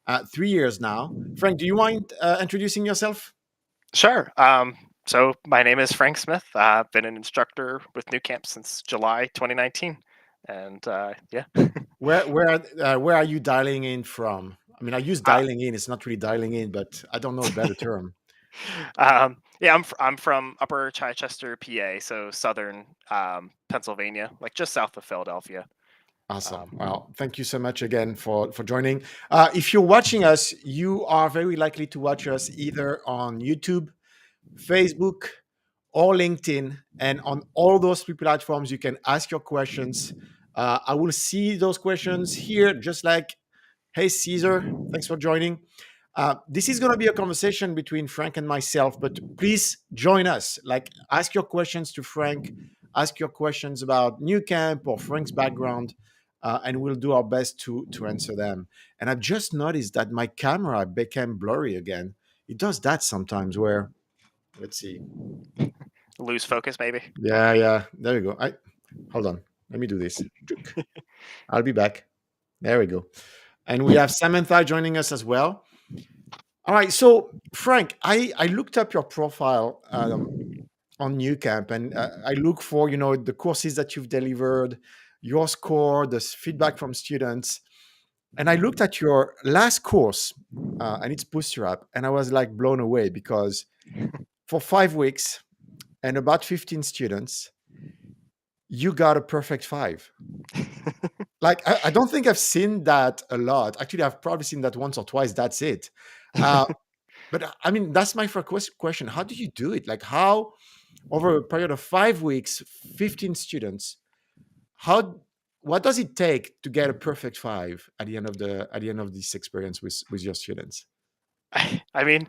3 years now. Frank, do you mind introducing yourself? Sure. So my name is Frank Smith. I've been an instructor with Nucamp since July 2019, and yeah. Where are you dialing in from? I mean, I use uh, dialing in. It's not really dialing in, but I don't know a better term. yeah, I'm from Upper Chichester, PA, so southern Pennsylvania, like just south of Philadelphia. Awesome. Um, Well, thank you so much again for joining. If you're watching us, you are very likely to watch us either on YouTube, Facebook, or LinkedIn. And on all those three platforms, you can ask your questions. I will see those questions here, just like, hey, Caesar, thanks for joining. This is going to be a conversation between Frank and myself, but please join us. Like, ask your questions to Frank, ask your questions about Nucamp or Frank's background, and we'll do our best to answer them. And I've just noticed that my camera became blurry again. It does that sometimes where, let's see. Lose focus, maybe. Yeah. There we go. Hold on. Let me do this. I'll be back. There we go. And we have Samantha joining us as well. All right. So, Frank, I looked up your profile on Nucamp, and I look for the courses that you've delivered, your score, the feedback from students, and I looked at your last course, and it's Bootstrap, and I was like blown away because for 5 weeks and about 15 students, you got a perfect five. Like I don't think I've seen that a lot. Actually, I've probably seen that once or twice. That's it. Uh, but I mean, that's my first question. How do you do it? Like how over a period of 5 weeks, 15 students, how what does it take to get a perfect five at the end of this experience with your students? I mean,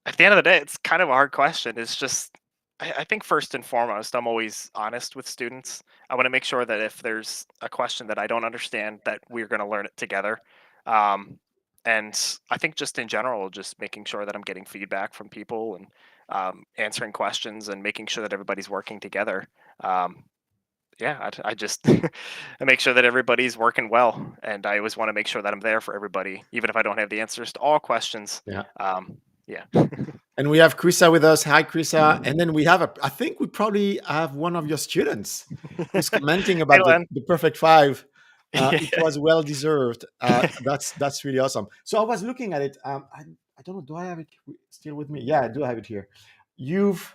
at the end of the day, it's kind of a hard question. It's just, I think first and foremost, I'm always honest with students. I want to make sure that if there's a question that I don't understand, that we're going to learn it together. Um, and I think just in general, just making sure that I'm getting feedback from people and answering questions and making sure that everybody's working together. Um, yeah, I just I make sure that everybody's working well, and I always want to make sure that I'm there for everybody, even if I don't have the answers to all questions. Yeah. Yeah. And we have Krisa with us. Hi, Krisa. And then we have I think we probably have one of your students who's commenting Hey, about Len. the perfect five. Yeah. It was well deserved. That's really awesome. So I was looking at it. I don't know. Do I have it still with me? Yeah, I do have it here. You've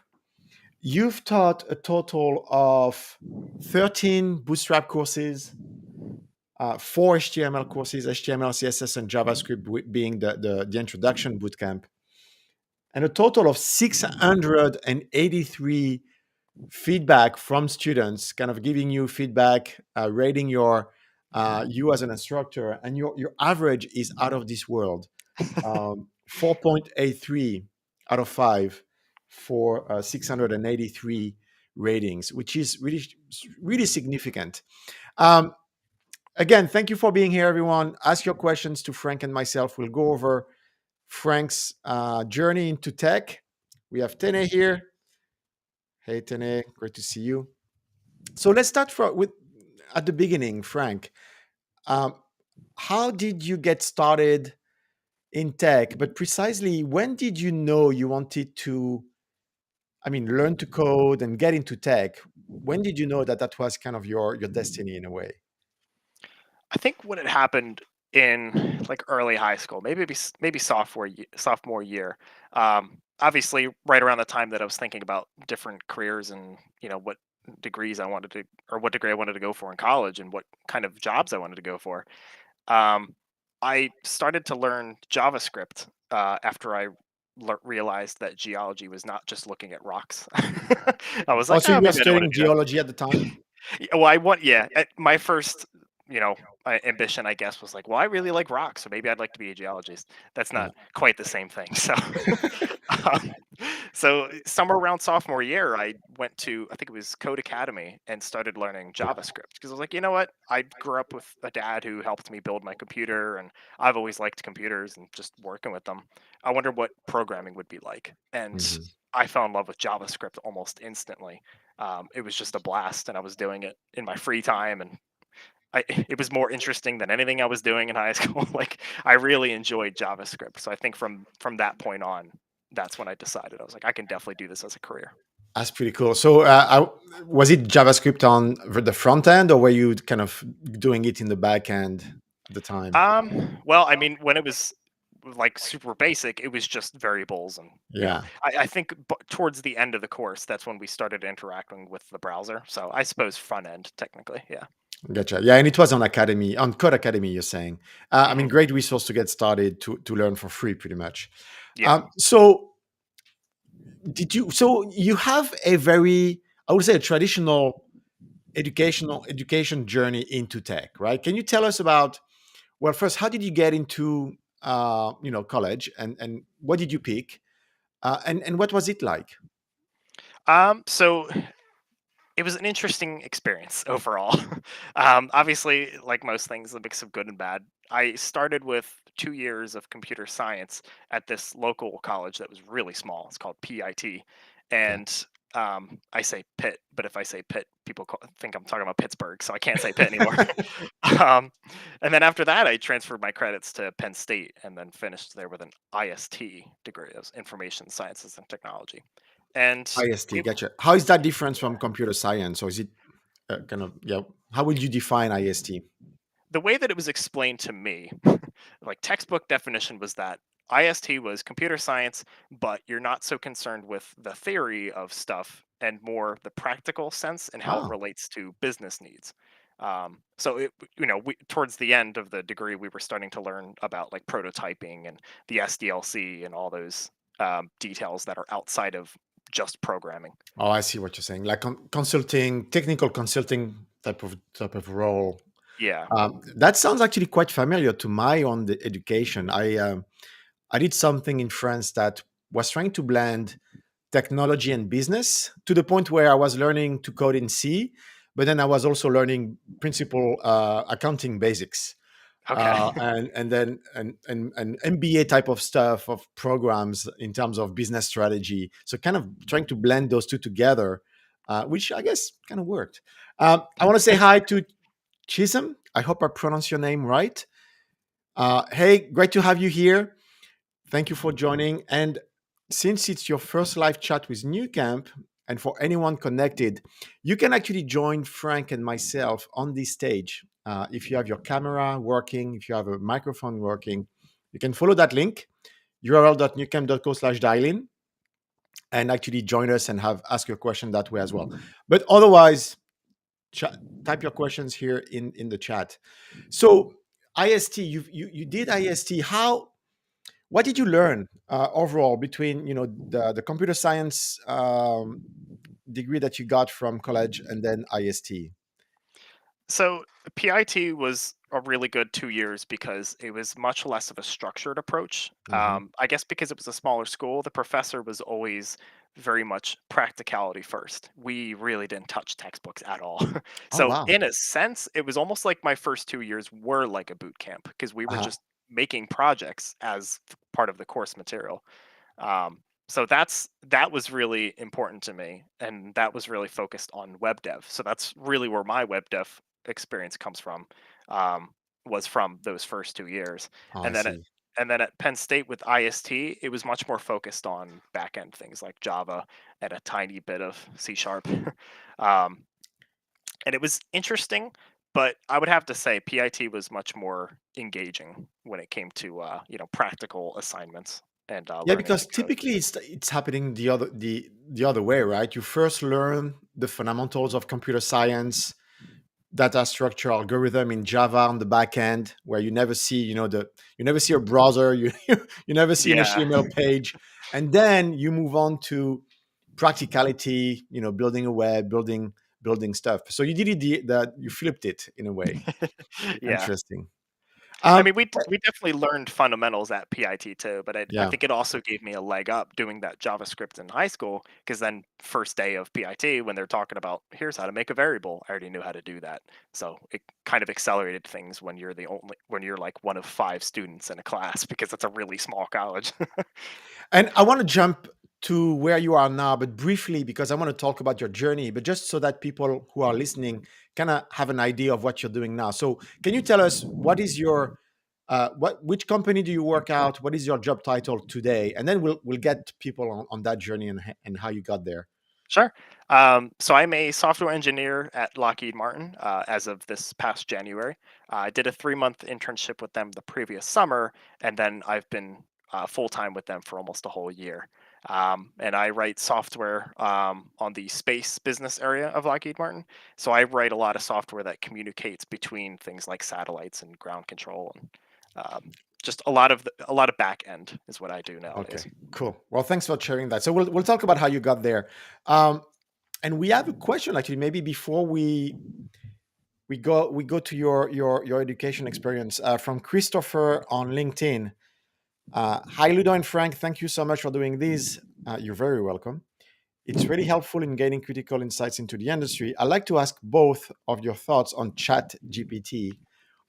you've taught a total of 13 Bootstrap courses, four HTML courses, HTML, CSS, and JavaScript being the introduction bootcamp, and a total of 683 feedback from students, kind of giving you feedback, rating you as an instructor, and your average is out of this world, 4.83 out of 5 for 683 ratings, which is really significant. Um, Again, thank you for being here, everyone. Ask your questions to Frank and myself. We'll go over Frank's journey into tech. We have Tene here. Hey, Tene, great to see you. So let's start with at the beginning, Frank. Um, how did you get started in tech? But precisely, when did you know you wanted to, I mean, learn to code and get into tech? When did you know that that was kind of your destiny in a way? I think when it happened in like early high school, maybe sophomore year. Obviously, right around the time that I was thinking about different careers and what degrees I wanted to, or what degree I wanted to go for in college, and what kind of jobs I wanted to go for. Um, I started to learn JavaScript after I realized that geology was not just looking at rocks. I was like, Also, oh, you were maybe I don't want studying to do that. geology at the time. Yeah, well, I want yeah. My first, ambition, I guess, was like, well, I really like rocks, so maybe I'd like to be a geologist. That's Yeah. not quite the same thing. So, um, somewhere around sophomore year, I went to, I think it was Code Academy, and started learning JavaScript because I was like, you know what? I grew up with a dad who helped me build my computer, and I've always liked computers and just working with them. I wonder what programming would be like, and Mhm. I fell in love with JavaScript almost instantly. It was just a blast, and I was doing it in my free time, and it was more interesting than anything I was doing in high school. Like I really enjoyed JavaScript. So I think from that point on, that's when I decided I was like, I can definitely do this as a career. That's pretty cool. So, was it JavaScript on the front end, or were you kind of doing it in the back end at the time? Well, I mean, when it was like super basic, it was just variables, and Yeah, I think towards the end of the course, that's when we started interacting with the browser. So I suppose front end, technically, yeah. gotcha. Yeah, and it was on Academy, on Code Academy. You're saying, I mean, Hmm. great resource to get started to learn for free, pretty much. Yeah. So, did you? So you have a very, I would say, a traditional education journey into tech, right? Can you tell us about, well, first, how did you get into college, and what did you pick, and what was it like? So it was an interesting experience overall. Obviously, like most things, a mix of good and bad. I started with 2 years of computer science at this local college that was really small. It's called PIT, Okay. and I say Pitt, but if I say Pitt, people think I'm talking about Pittsburgh, so I can't say Pitt anymore. um, and then after that, I transferred my credits to Penn State, and then finished there with an IST degree, as Information Sciences and Technology. And IST, it, gotcha. How is that different from computer science, or is it kind of, yeah? How would you define IST? the way that it was explained to me, like textbook definition was that IST was computer science, but you're not so concerned with the theory of stuff and more the practical sense and how it Oh, relates to business needs. So towards the end of the degree, we were starting to learn about like prototyping and the SDLC and all those details that are outside of just programming. oh, I see what you're saying. Like consulting, technical consulting type of role. Yeah. That sounds actually quite familiar to my own education. I did something in France that was trying to blend technology and business to the point where I was learning to code in C, but then I was also learning principal accounting basics, Okay. and then and MBA type of stuff of programs in terms of business strategy. So kind of trying to blend those two together, which I guess kind of worked. I want to say hi to Chisholm. I hope I pronounced your name right. Hey, great to have you here. Thank you for joining. And since it's your first live chat with Nucamp, and for anyone connected, you can actually join Frank and myself on this stage. If you have your camera working, if you have a microphone working, you can follow that link, url.nucamp.co/dial-in, and actually join us and have ask your question that way as well. But otherwise, type your questions here in the chat. So IST, you did IST. What did you learn overall between the computer science degree that you got from college and then IST? So PIT was a really good 2 years because it was much less of a structured approach. Hmm. I guess because it was a smaller school, the professor was always very much practicality first. We really didn't touch textbooks at all. Oh So wow! in a sense, it was almost like my first 2 years were like a boot camp because we were Uh, just making projects as part of the course material. So that was really important to me, and that was really focused on web dev. So that's really where my web dev experience comes from. Um, was from those first 2 years, oh, I and then at see. Penn State with IST, it was much more focused on back end things like Java and a tiny bit of C sharp. um, and it was interesting, but I would have to say PIT was much more engaging when it came to practical assignments and Yeah, learning to because code. typically it's happening the other way, right? You first learn the fundamentals of computer science, data structure, algorithm in Java on the back end, where you never see, you never see a browser, you never see an Yeah. HTML page, and then you move on to practicality, building a web, building stuff. So you did it that you flipped it in a way. Yeah. Interesting. I Um, mean, we definitely learned fundamentals at PIT too, but I yeah. think it also gave me a leg up doing that JavaScript in high school because then first day of PIT when they're talking about here's how to make a variable, I already knew how to do that. So it kind of accelerated things when you're like one of 5 students in a class because it's a really small college. And I want to jump. to where you are now, but briefly, because I want to talk about your journey, but just so that people who are listening kind of have an idea of what you're doing now. So, can you tell us what is your which company do you work out? What is your job title today? And then we'll get people on that journey and how you got there. Sure. So I'm a software engineer at Lockheed Martin as of this past January. I did a 3-month internship with them the previous summer, and then I've been full time with them for almost a whole year. And I write software on the space business area of Lockheed Martin. So I write a lot of software that communicates between things like satellites and ground control, and just a lot of back end is what I do Okay, nowadays. cool. Well, thanks for sharing that. So we'll talk about how you got there. Um, and we have a question actually. Maybe before we go to your education experience from Christopher on LinkedIn. Hi, Ludo and Frank. Thank you so much for doing this. You're very welcome. It's really helpful in gaining critical insights into the industry. I'd like to ask both of your thoughts on Chat GPT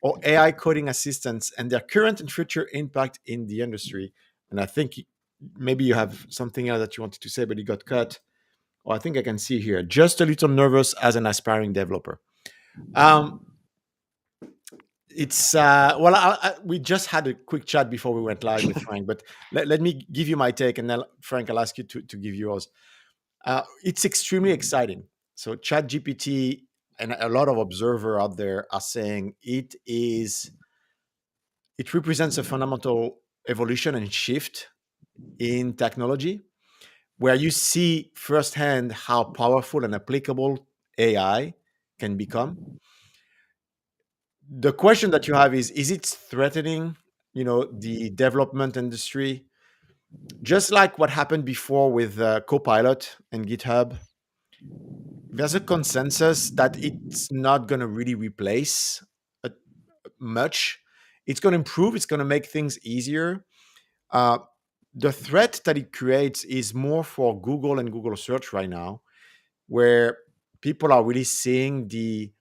or AI coding assistants and their current and future impact in the industry. And I think maybe you have something else that you wanted to say, but you got cut. Or I think I can see here. Just a little nervous as an aspiring developer. Um, it's well, we just had a quick chat before we went live with Frank, but let me give you my take, and then Frank, I'll ask you to give yours. It's extremely exciting. So ChatGPT and a lot of observer out there are saying it represents a fundamental evolution and shift in technology where you see firsthand how powerful and applicable AI can become. The question that you have is it threatening, the development industry, just like what happened before with Copilot and GitHub? There's a consensus that it's not going to really replace uh, much. It's going to improve. It's going to make things easier. Uh, the threat that it creates is more for Google and Google search right now, where people are really seeing the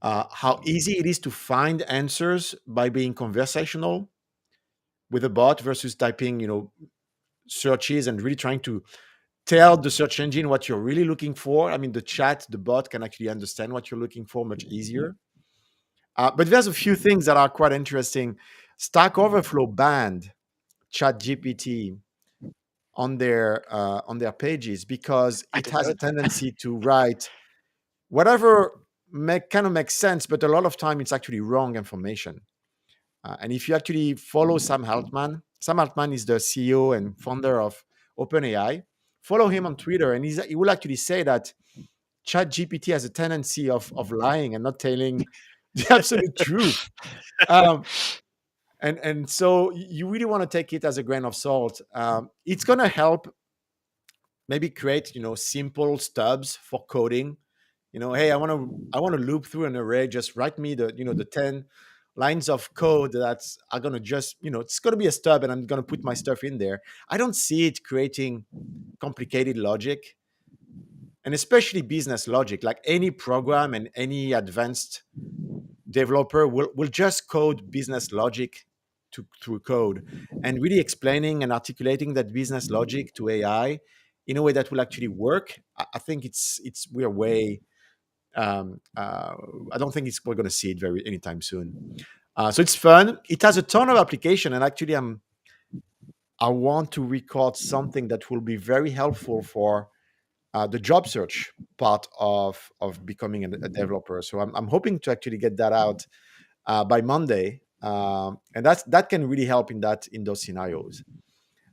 how easy it is to find answers by being conversational with a bot versus typing, searches and really trying to tell the search engine what you're really looking for. I mean, the bot can actually understand what you're looking for much easier. But there's a few things that are quite interesting. Stack Overflow banned ChatGPT on their pages because I it didn't has know a that. tendency to write whatever kind of makes sense, but a lot of time it's actually wrong information. And if you actually follow Sam Altman is the CEO and founder of OpenAI. Follow him on Twitter, and he will actually say that ChatGPT has a tendency of lying and not telling the absolute truth. Um, and so you really want to take it as a grain of salt. It's going to help maybe create simple stubs for coding. Hey, I want to loop through an array. Just write me the 10 lines of code that's are going to just it's going to be a stub, and I'm going to put my stuff in there. I don't see it creating complicated logic, and especially business logic. Like any program and any advanced developer will just code business logic through code, and really explaining and articulating that business logic to AI in a way that will actually work. I think we're way I don't think we're going to see it very anytime soon. So it's fun. It has a ton of application, and actually, I want to record something that will be very helpful for the job search part of becoming a developer. So I'm hoping to actually get that out by Monday, and that can really help in those scenarios.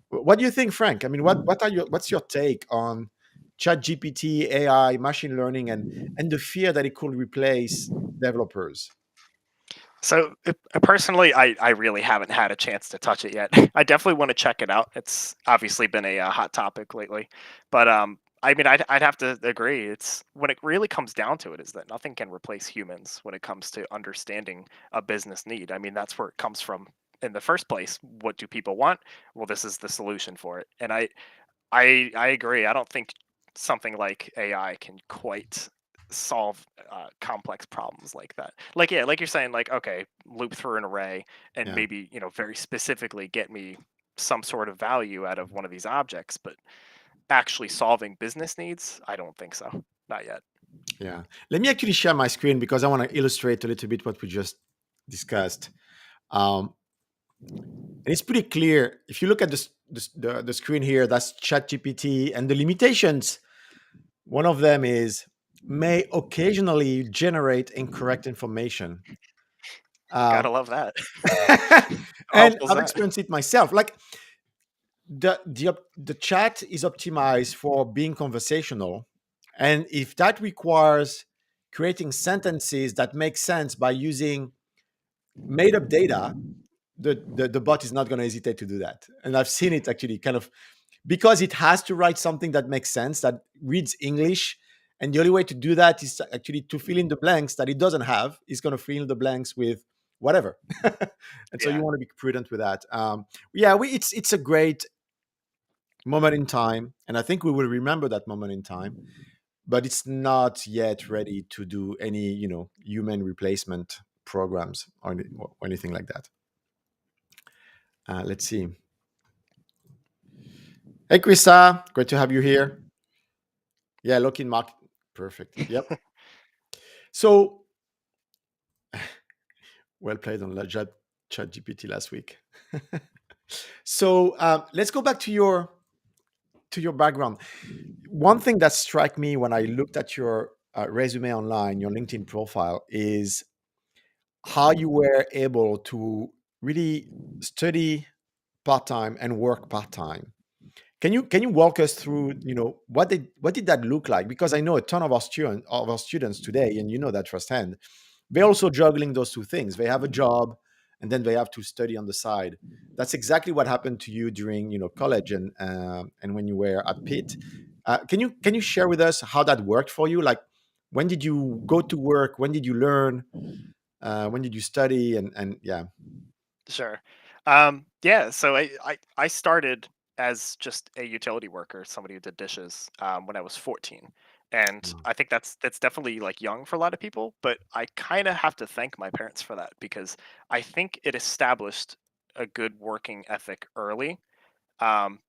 What do you think, Frank? I mean, what's your take on Chat GPT, AI, machine learning, and the fear that it could replace developers? So personally, I really haven't had a chance to touch it yet. I definitely want to check it out. It's obviously been a hot topic lately, but I mean, I'd have to agree. It's when it really comes down to it, is that nothing can replace humans when it comes to understanding a business need. I mean, that's where it comes from in the first place. What do people want? Well, this is the solution for it, and I agree. I don't think something like AI can quite solve complex problems like that. Like yeah, like you're saying, like okay, loop through an array and Yeah. maybe very specifically get me. some sort of value out of one of these objects, but actually solving business needs, I don't think so. Not yet. Yeah. Let me actually share my screen because I want to illustrate a little bit what we just discussed. Um, and it's pretty clear. If you look at the screen here, that's ChatGPT, and the limitations. One of them is may occasionally generate incorrect information. Gotta Um, love that. How and helpful is I've that? experienced it myself. Like the chat is optimized for being conversational, and if that requires creating sentences that make sense by using made up data, the bot is not going to hesitate to do that. And I've seen it actually kind of because it has to write something that makes sense, that reads English. And the only way to do that is actually to fill in the blanks that it doesn't have. It's going to fill in the blanks with whatever. And so you Yeah. want to be prudent with that. Yeah, it's a great moment in time. And I think we will remember that moment in time, but it's not yet ready to do any, human replacement programs or anything like that. Let's see. Hey, Krista, great to have you here. Yeah, looking mark. Perfect. Yep. So well played on Chat GPT last week. So let's go back to your background. One thing that struck me when I looked at your resume online, your LinkedIn profile, is how you were able to really study part time and work part time. Can you walk us through, what did that look like? Because I know a ton of our students today, and you know that firsthand. They're also juggling those two things. They have a job, and then they have to study on the side. That's exactly what happened to you during, college and when you were at Pitt. Can you share with us how that worked for you? Like, when did you go to work? When did you learn? When did you study? And yeah. Sure. Yeah, so I started as just a utility worker, somebody who did dishes, when I was 14. And Mm. I think that's definitely like young for a lot of people, but I kind of have to thank my parents for that because I think it established a good working ethic early.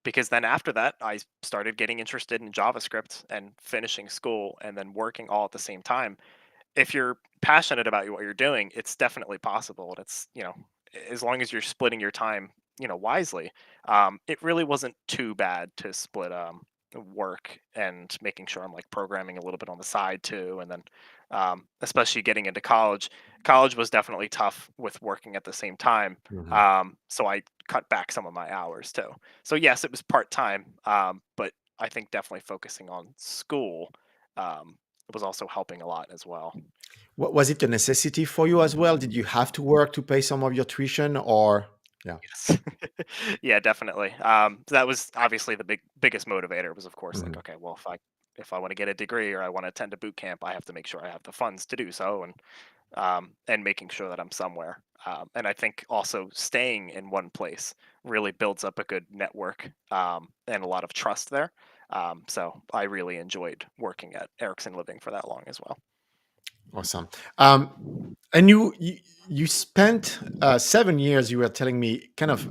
Because then after that, I started getting interested in JavaScript and finishing school and then working all at the same time. If you're passionate about what you're doing, it's definitely possible. And it's, as long as you're splitting your time, wisely, it really wasn't too bad to split work and making sure I'm like programming a little bit on the side too. And then, especially getting into college, college was definitely tough with working at the same time. Mhm. So I cut back some of my hours too. So yes, it was part time, but I think definitely focusing on school was also helping a lot as well. Was it a necessity for you as well? Did you have to work to pay some of your tuition, or yeah? Yes. Yeah, definitely. So that was obviously the biggest motivator was of course like, Mhm. okay, well if I want to get a degree or I want to attend a boot camp, I have to make sure I have the funds to do so and making sure that I'm somewhere. And I think also staying in one place really builds up a good network and a lot of trust there. So I really enjoyed working at Ericsson Living for that long as well. Awesome. And you spent 7 years. You were telling me kind of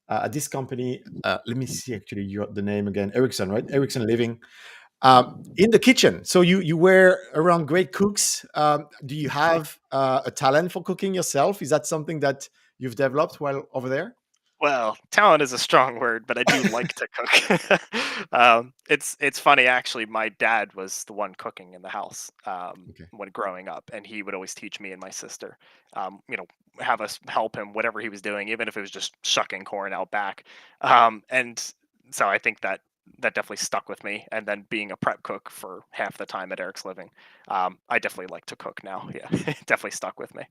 at this company. Let me see actually the name again. Ericsson, right? Ericsson Living. In the kitchen. So you were around great cooks. Do you have a talent for cooking yourself? Is that something that you've developed while over there? Well, talent is a strong word, but I do like to cook. It's funny actually. My dad was the one cooking in the house Okay. when growing up, and he would always teach me and my sister. Have us help him whatever he was doing, even if it was just shucking corn out back. And so I think that definitely stuck with me. And then being a prep cook for half the time at Eric's Living, I definitely like to cook now. Yeah, it definitely stuck with me.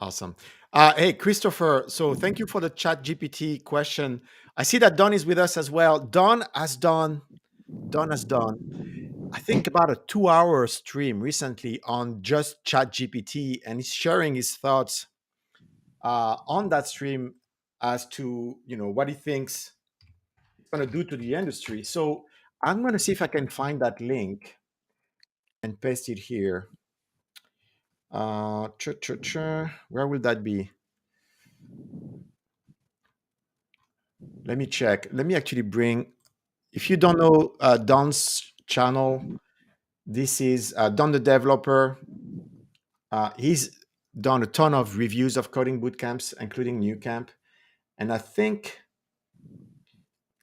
Awesome. Hey, Christopher. So thank you for the Chat GPT question. I see that Don is with us as well. Don has done, I think, about a 2 hour stream recently on just Chat GPT, and he's sharing his thoughts on that stream as to what he thinks it's going to do to the industry. So I'm going to see if I can find that link and paste it here. Where will that be? Let me check. Let me actually bring. If you don't know Don's channel, this is Don the developer. He's done a ton of reviews of coding bootcamps, including Nucamp. And I think,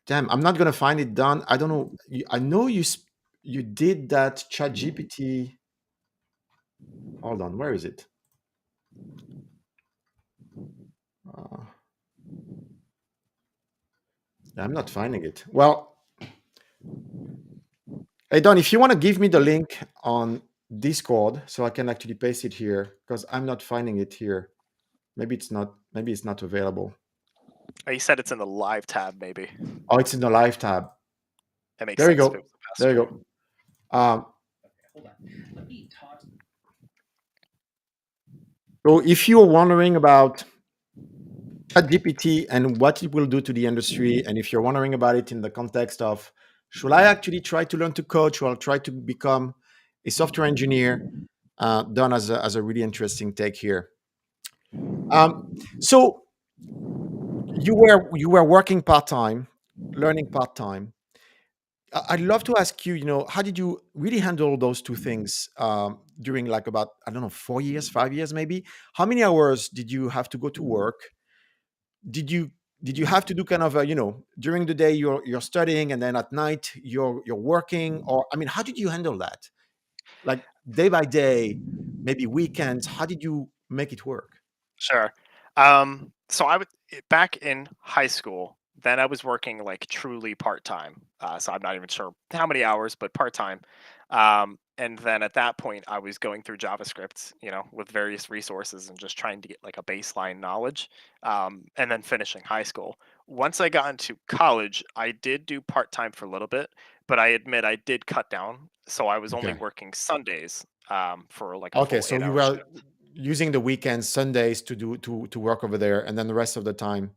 damn, I'm not gonna find it done. I don't know. I know you did that Chat GPT. Hold on, where is it? Uh, I'm not finding it. Well, hey Don, if you want to give me the link on Discord so I can actually paste it here because I'm not finding it here. Maybe it's not. Maybe it's not available. Oh, you said it's in the live tab, maybe. Oh, it's in the live tab. That makes There you sense if it go. was a There you messenger. go. So if you're wondering about ChatGPT and what it will do to the industry, and if you're wondering about it in the context of should I actually try to learn to coach or try to become a software engineer, Don as a really interesting take here. Um, so you were working part time, learning part time. I'd love to ask you, how did you really handle those two things during like about, I don't know, 4 years, 5 years maybe? How many hours did you have to go to work? Did you did you have to do kind of a, during the day you're studying and then at night you're working? Or I mean, how did you handle that? Like day by day, maybe weekends, how did you make it work? Sure. So back in high school, then I was working like truly part time. So I'm not even sure how many hours, but part time. And then at that point, I was going through JavaScript, with various resources and just trying to get like a baseline knowledge. And then finishing high school. Once I got into college, I did do part time for a little bit, but I admit I did cut down. So I was only Okay. working Sundays for like a Okay, full so you 8 hour were shift. using the weekends, Sundays to work over there, and then the rest of the time.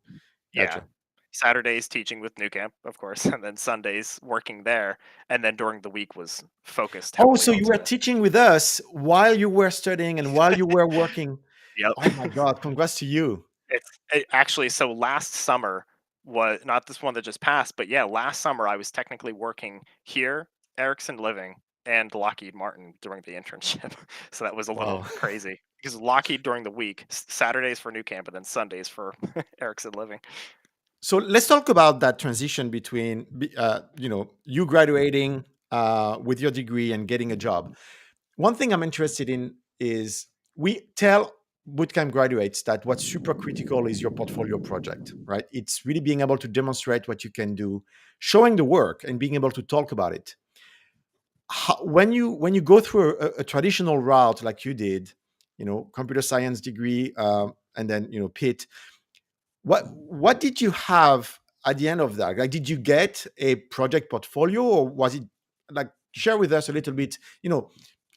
Yeah. Gotcha. Saturdays teaching with Nucamp, of course, and then Sundays working there, and then during the week was focused Oh, heavily so you were onto. teaching with us while you were studying and while you were working. Yep. Oh my God, congrats to you. Actually, so last summer was not this one that just passed, but yeah, last summer I was technically working here, Ericsson Living, and Lockheed Martin during the internship. So that was a Wow. little crazy because Lockheed during the week, Saturdays for Nucamp, and then Sundays for Ericsson Living. So let's talk about that transition between, you graduating with your degree and getting a job. One thing I'm interested in is we tell bootcamp graduates that what's super critical is your portfolio project, right? It's really being able to demonstrate what you can do, showing the work, and being able to talk about it. When you go through a traditional route like you did, computer science degree, and then Pitt, what did you have at the end of that? Like, did you get a project portfolio, or was it like share with us a little bit?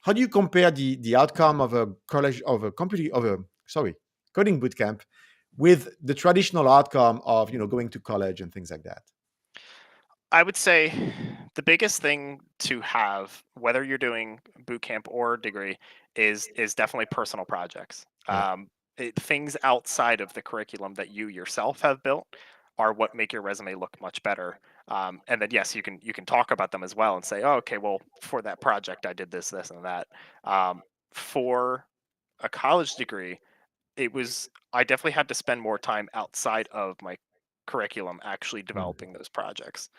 How do you compare the outcome of a college of a computing of a sorry coding bootcamp with the traditional outcome of going to college and things like that? I would say the biggest thing to have, whether you're doing boot camp or degree, is definitely personal projects. Yeah. Things outside of the curriculum that you yourself have built are what make your resume look much better. And then yes, you can talk about them as well and say, oh, okay, well, for that project, I did this, this, and that. For a college degree, I definitely had to spend more time outside of my curriculum actually Mm. developing those projects.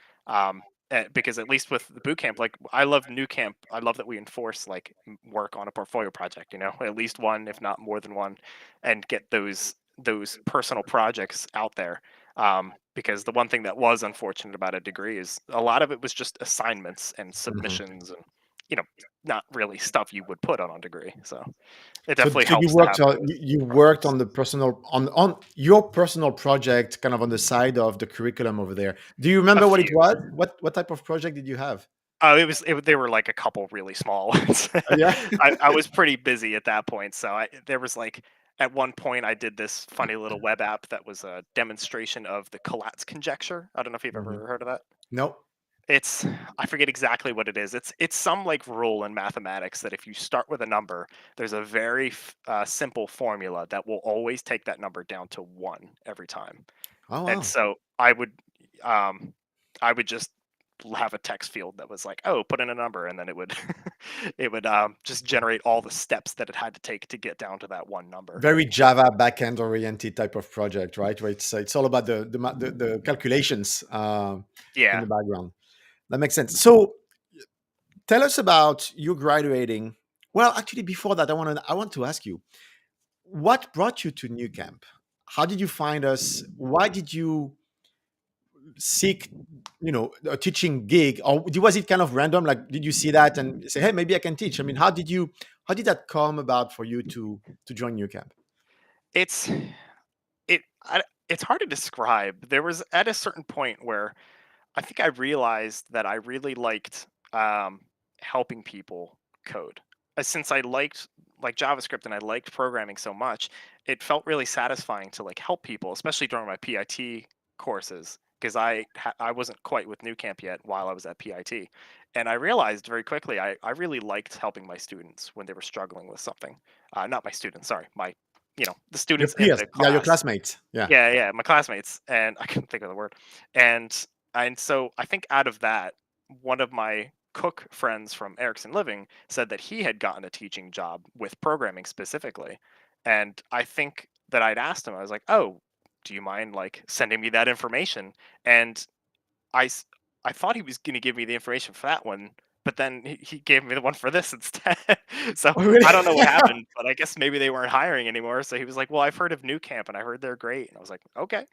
Because at least with the boot camp, like I love new camp, I love that we enforce like work on a portfolio project, at least one, if not more than one, and get those personal projects out there. Because the one thing that was unfortunate about a degree is a lot of it was just assignments and Mhm. submissions and you know not really stuff you would put on a degree. So it So, definitely so you helps to worked have on those you worked projects. on the personal on your personal project, kind of on the side of the curriculum over there. Do you A remember what it few. was? What type of project did you have? Oh, they were like a couple really small ones. Yeah. I was pretty busy at that point, so there was like at one point I did this funny little web app that was a demonstration of the Collatz conjecture. I don't know if you've Mhm. ever heard of that. No. It's I forget exactly what it is. It's some like rule in mathematics that if you start with a number, there's a very simple formula that will always take that number down to one every time. Oh And wow. so I would I would just have a text field that was like, oh, put in a number, and then it would it would just generate all the steps that it had to take to get down to that one number. Very Java backend oriented type of project, right? Where it's all about the calculations in Yeah. the background. That makes sense. So tell us about you graduating. Well, actually, before that, I want to ask you, what brought you to Nucamp? How did you find us? Why did you seek, a teaching gig, or was it kind of random? Like, did you see that and say, "Hey, maybe I can teach"? I mean, how did that come about for you to join Nucamp? It's it I, it's hard to describe. There was at a certain point where I think I realized that I really liked helping people code. Since I liked like JavaScript and I liked programming so much, it felt really satisfying to like help people, especially during my PIT courses, because I wasn't quite with Nucamp yet while I was at PIT, and I realized very quickly I really liked helping my students when they were struggling with something. Not my students, sorry, my the Your students in peers, the yeah, your class. classmates, yeah. Yeah, yeah, my classmates, and I couldn't think of the word. And so I think out of that, one of my cook friends from Ericsson Living said that he had gotten a teaching job with programming specifically. And I think that I'd asked him, I was like, "Oh, do you mind like sending me that information?" And I s- I thought he was going to give me the information for that one, but then he gave me the one for this instead. So Oh, really? I don't know what happened, but I guess maybe they weren't hiring anymore. So he was like, "Well, I've heard of Nucamp and I heard they're great." And I was like, "Okay."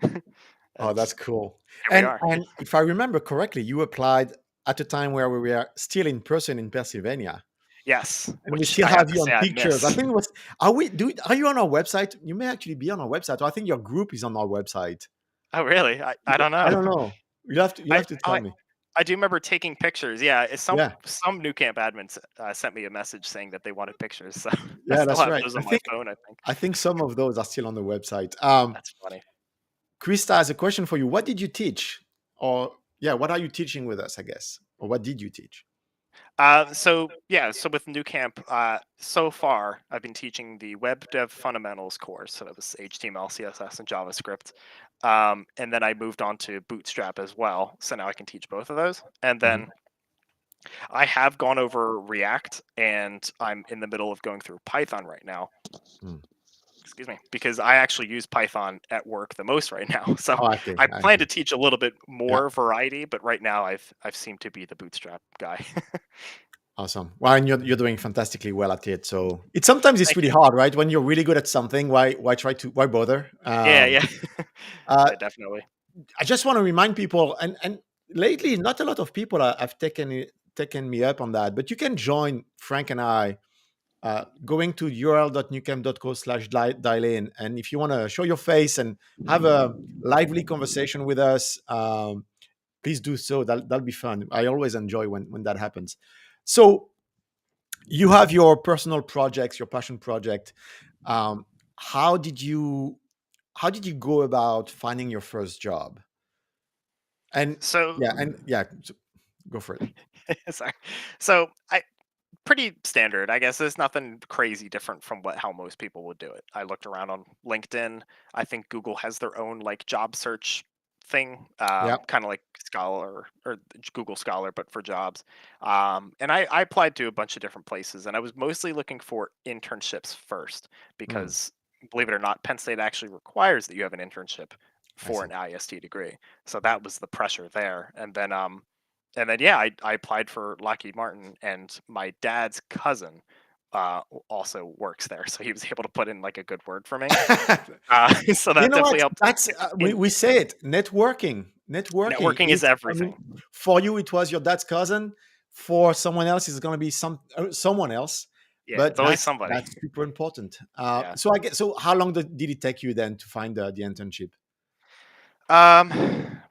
Oh, And that's cool. here we And are. and if I remember correctly, you applied at a time where we were still in person in Pennsylvania, Yes, and we which still I have have to you say on I pictures. I miss. think it was. Are you on our website? You may actually be on our website, or I think your group is on our website. Oh, really? I don't I know. don't know. You I have to oh, tell me. I do remember taking pictures. Yeah, Yeah, some Nucamp admins sent me a message saying that they wanted pictures. So I yeah, still that's have right. those on my phone, I think. I think some of those are still on the website. That's funny. Krista has a question for you. What did you teach? Or yeah, what are you teaching with us? I guess, or what did you teach? So yeah, so with Nucamp, so far I've been teaching the Web Dev Fundamentals course. So that was HTML, CSS, and JavaScript. And then I moved on to Bootstrap as well. So now I can teach both of those. And Mhm. then I have gone over React, and I'm in the middle of going through Python right now. Mm. Excuse me, because I actually use Python at work the most right now. So Oh, okay, I I plan to see. teach a little bit Yeah. more variety, but right now I've seemed to be the Bootstrap guy. Awesome. Well, and you're doing fantastically well at it. So sometimes it's Thank really you. hard, right? When you're really good at something, why bother? Yeah, yeah. Uh, Yeah, definitely. I just want to remind people, and lately, not a lot of people have taken me up on that, but you can join Frank and I going to url.nucamp.co/dial in, and if you want to show your face and have a lively conversation with us, please do so. That'll be fun. I always enjoy when that happens. So you have your personal projects, your passion project. Um, how did you go about finding your first job? And So so go for it. sorry. So I pretty standard. I guess there's nothing crazy different from what how most people would do it. I looked around on LinkedIn. I think Google has their own like job search thing, Yeah. kind of like Scholar or Google Scholar, but for jobs. And I applied to a bunch of different places, and I was mostly looking for internships first Mm, because, believe it or not, Penn State actually requires that you have an internship I for see. an IST degree. So that was the pressure there, and then yeah, I applied for Lockheed Martin, and my dad's cousin also works there, so he was able to put in like a good word for me. So You that know what? definitely helped. That's In we say it. Networking networking is is. I everything. mean, for you it was your dad's cousin. For someone else, it's going to be someone else. Yeah, But it's always somebody. that's super important. Yeah. So I guess. So how long did it take you then to find the internship?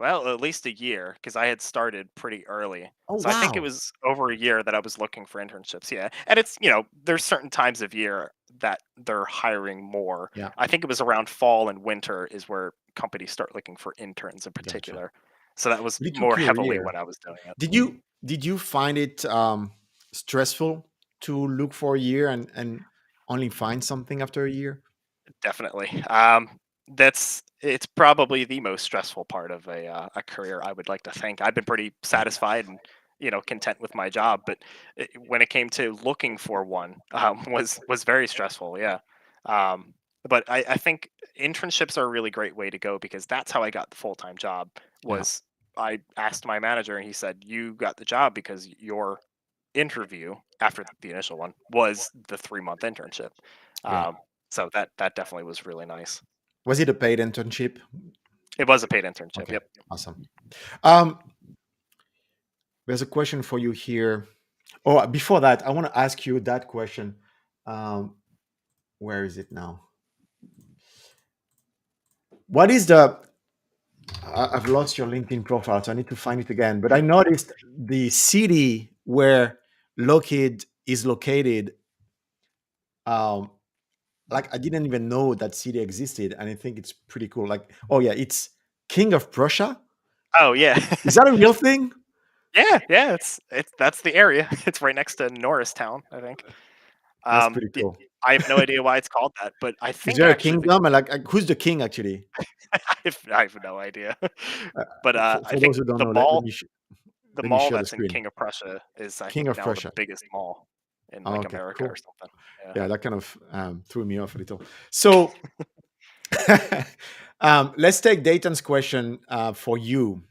Well, at least a year because I had started pretty early. Oh So I think it wow! was over a year that I was looking for internships. Yeah. And it's, there's certain times of year that they're hiring more. Yeah, I think it was around fall and winter is where companies start looking for interns in gotcha. particular. So that was But it took more you a heavily year. when I was doing it. Did you find it stressful to look for a year and only find something after a year? Definitely. it's probably the most stressful part of a career, I would like to think. I've been pretty Yeah. satisfied and content with my job, but when it came to looking for one, was very stressful. Yeah, um, but I think internships are a really great way to go because that's how I got the full time job. Yeah. Was I asked my manager and he said, "You got the job because your interview after the initial one was the 3-month internship." Yeah. Um, so that definitely was really nice. Was it a paid internship? It was a paid internship. Okay. Yep. Awesome. Um, there's a question for you here. Oh, before that, I want to ask you that question. Um, where is it now? What is the I've lost your LinkedIn profile, so I need to find it again. But I noticed the city where Lockheed is located. Um, like I didn't even know that city existed, and I think it's pretty cool. Like, oh yeah, it's King of Prussia. Oh yeah. Is that a real thing? Yeah, yeah. It's that's the area. It's right next to Norristown, I think. That's pretty Yeah, cool. I have no idea why it's called that, but I Is think there a actually kingdom? And like, who's the king actually? I have no idea. Uh, But I for think those who don't know, the let me mall share the that's in screen. King of Prussia is I King think of now the Prussia. biggest mall in Oh, like okay, America or cool. something. Yeah. Yeah, that kind of threw me off a little. So let's take Dayton's question for you.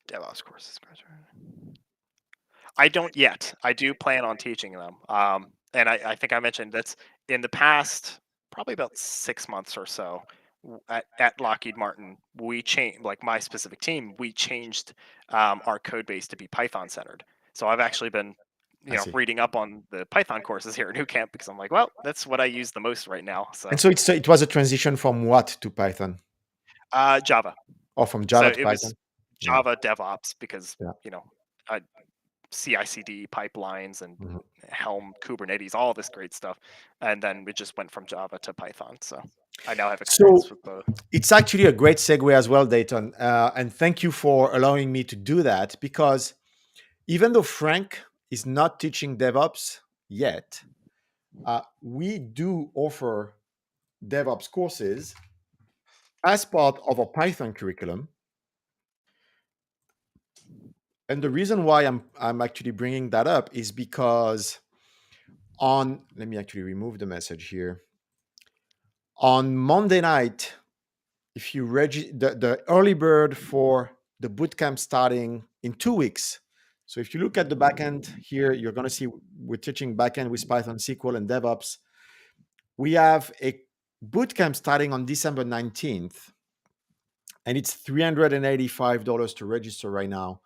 DevOps courses. I don't yet. I do plan on teaching them. And I think I mentioned that's in the past, probably about 6 months or so, at Lockheed Martin, we changed, like my specific team, we changed our code base to be Python centered. So I've actually been, I see. reading up on the Python courses here at Nucamp because I'm like, well, that's what I use the most right now. And So so it was a transition from what to Python, Java. or from So Java to it was Python? Yeah, Java DevOps because, yeah. I CI/CD pipelines and Mhm. Helm, Kubernetes, all this great stuff, and then we just went from Java to Python. So I now have experience So with both. it's actually a great segue as well, Dayton. And thank you for allowing me to do that because even though Frank is not teaching DevOps yet, we do offer DevOps courses as part of a Python curriculum. And the reason why I'm actually bringing that up is because let me actually remove the message here. On Monday night, if you the early bird for the bootcamp starting in 2 weeks. So if you look at the backend here, you're going to see we're teaching backend with Python, SQL, and DevOps. We have a bootcamp starting on December 19th, and it's $385 to register right now.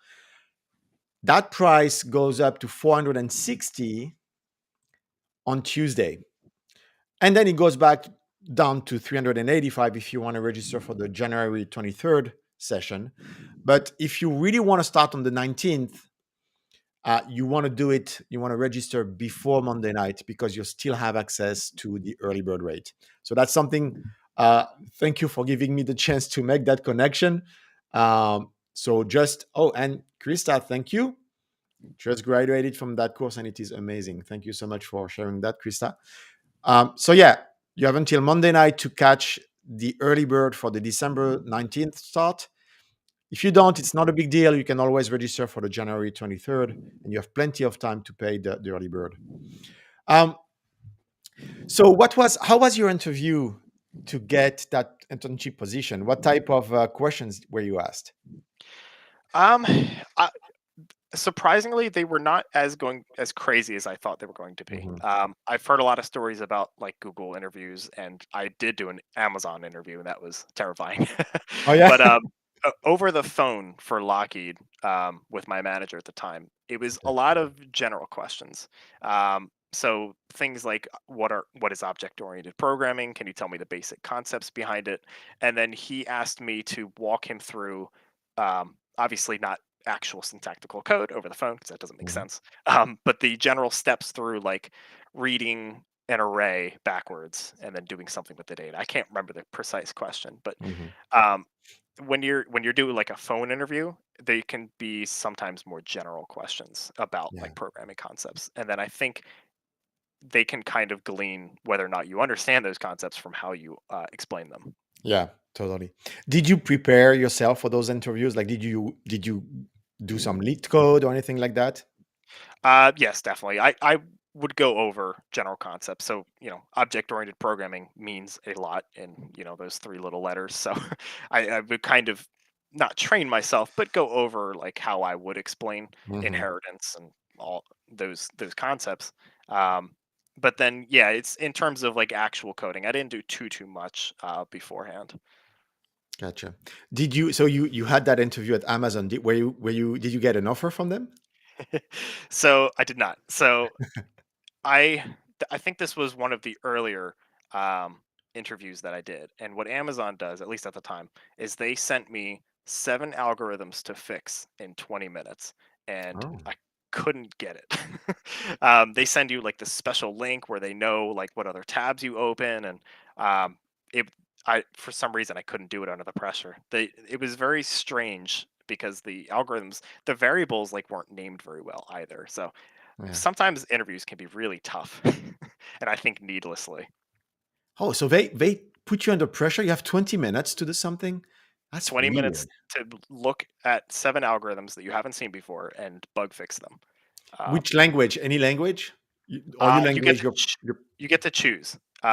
That price goes up to $460 on Tuesday. And then it goes back down to $385 if you want to register for the January 23rd session. But if you really want to start on the 19th, you want to do it, you want to register before Monday night because you still have access to the early bird rate. So that's something, thank you for giving me the chance to make that connection. And Krista, thank you. Just graduated from that course and it is amazing. Thank you so much for sharing that, Krista. So yeah, you have until Monday night to catch the early bird for the December 19th start. If you don't, it's not a big deal. You can always register for the January 23rd, and you have plenty of time to pay the early bird. Um, so how was your interview to get that internship position? What type of questions were you asked? Um, I, Surprisingly, they were not as crazy as I thought they were going to be. Mhm. I've heard a lot of stories about like Google interviews, and I did do an Amazon interview, and that was terrifying. Oh yeah. But over the phone for Lockheed, with my manager at the time, it was a lot of general questions. So things like what is object oriented programming? Can you tell me the basic concepts behind it? And then he asked me to walk him through, obviously not actual syntactical code over the phone because that doesn't make Mhm. sense. But the general steps through like reading an array backwards and then doing something with the data. I can't remember the precise question, but Mhm. um, when you're doing like a phone interview, they can be sometimes more general questions about Yeah. like programming concepts. And then I think they can kind of glean whether or not you understand those concepts from how you explain them. Yeah, totally. Did you prepare yourself for those interviews? Like, did you do some lead code or anything like that? Yes, definitely. I would go over general concepts. So, object-oriented programming means a lot in, those three little letters. So I would kind of not train myself, but go over like how I would explain Hmm. inheritance and all those concepts. Um, but then, yeah, it's in terms of like actual coding. I didn't do too much beforehand. Gotcha. Did you? So you had that interview at Amazon. Did you get an offer from them? So I did not. So I I think this was one of the earlier um, interviews that I did, and what Amazon does, at least at the time, is they sent me 7 algorithms to fix in 20 minutes, and Oh, I couldn't get it. They send you like this special link where they know like what other tabs you open, and um, it. I for some reason I couldn't do it under the pressure. It was very strange because the algorithms, the variables like weren't named very well either. So yeah. sometimes interviews can be really tough, and I think needlessly. Oh, so they put you under pressure. You have 20 minutes to do something. That's 20 minutes weird. to look at 7 algorithms that you haven't seen before and bug fix them. Um, Which language? Any language? Or your you get language? to Your you get to choose. So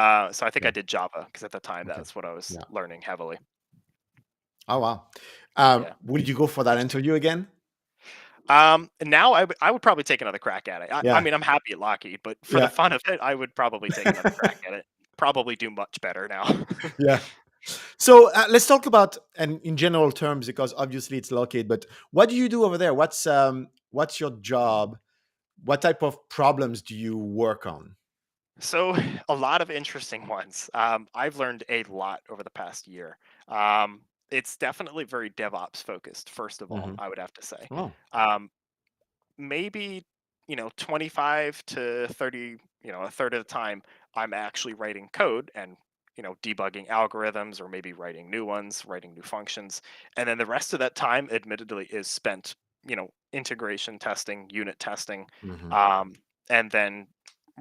I think yeah. I did Java because at the time Okay. that's what I was Yeah. learning heavily. Oh wow. Yeah. Would you go for that interview again? Now I would probably take another crack at it. I Yeah. mean, I'm happy at Lockheed, but for the Yeah. fun of it, I would probably take another crack at it. Probably do much better now. Yeah. So let's talk about, and in general terms, because obviously it's Lockheed. But what do you do over there? What's your job? What type of problems do you work on? So, a lot of interesting ones. I've learned a lot over the past year. Um, it's definitely very DevOps focused, first of all, Hmm. I would have to say. Oh. Um, Maybe, 25 to 30, a third of the time, I'm actually writing code and, debugging algorithms or maybe writing new ones, writing new functions. And then the rest of that time, admittedly, is spent, integration testing, unit testing, Hmm. um, and then